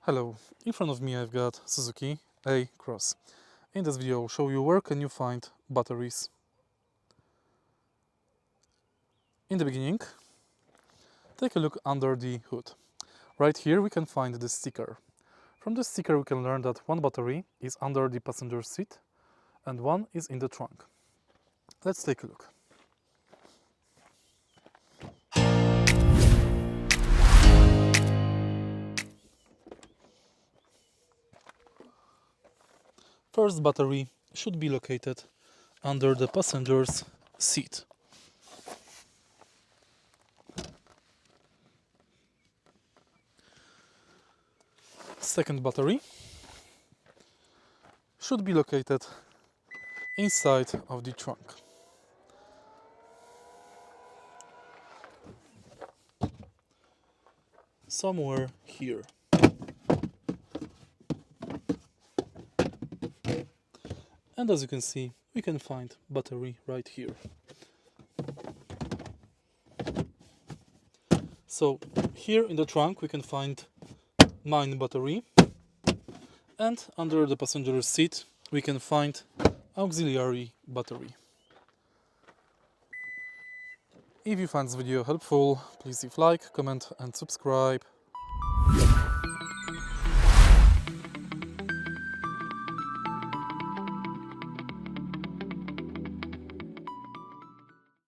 Hello, in front of me I've got Suzuki Across. In this video I'll show you where can you find batteries. In the beginning, take a look under the hood. Right here we can find the sticker. From the sticker we can learn that one battery is under the passenger seat and one is in the trunk. Let's take a look. First battery should be located under the passenger's seat. Second battery should be located inside of the trunk. Somewhere here. And as you can see, we can find battery right here. So here in the trunk we can find main battery, and under the passenger seat we can find auxiliary battery. If you find this video helpful, please leave like, comment and subscribe.